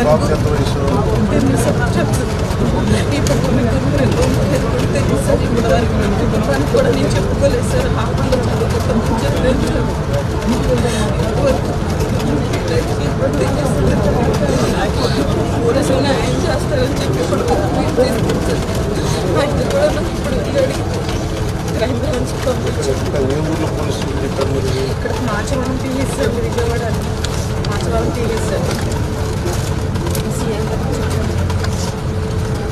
బాబుకి ఎంత వయసు? కూడా నేను చెప్పుకోలేదు సార్. హాస్పిటల్లో పోలీసులు ఏం చేస్తారని చెప్పి కూడా ఆయన కూడా నాకు ఇప్పుడు క్రైమ్ బ్రాంచ్ పంపించారు. ఇక్కడ మాచవరం తీసేస్తారు, విజయవాడ మాచవరం తీసేస్తారు.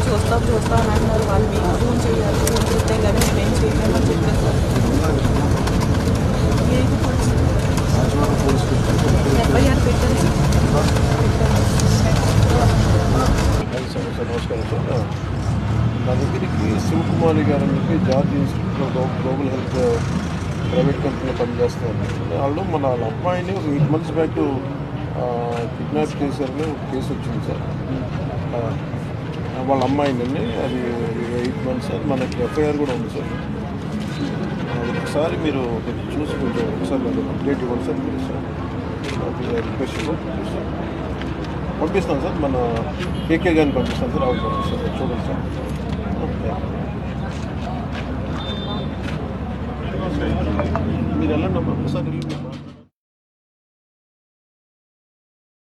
చూస్తాం అని అన్నారు వాళ్ళు. మీకు ఫోన్ చేయాలి, ఫోన్ చేస్తే కానీ మేమేం చేయలేమని చెప్పారు సార్. ఎఫ్ఐఆర్ పెట్టాను సార్. నమస్కారం సార్. నా దగ్గరికి శివకుమారి గారు అని చెప్పి George institute of global health private కంపెనీలో పనిచేస్తున్నారు. వాళ్ళు మన వాళ్ళ అమ్మాయిని ఒక 8 months బ్యాక్ కిడ్నాప్ చేశారని ఒక కేసు వచ్చింది సార్. వాళ్ళ అమ్మాయిని అది 8 months సార్. మనకి ఎఫ్ఐఆర్ కూడా ఉంది సార్. ఒకసారి మీరు చూసి కొంచెం ఒకసారి నాకు అప్డేట్ ఇవ్వండి సార్. మీరు సార్ రిక్వెస్ట్ సార్ పంపిస్తాను సార్. మన కేకే గారిని పంపిస్తాను సార్. ఆవిడ పంపిస్తాను సార్. చూడండి సార్. మీరు వెళ్ళండి అమ్మా ఒకసారి వెళ్ళి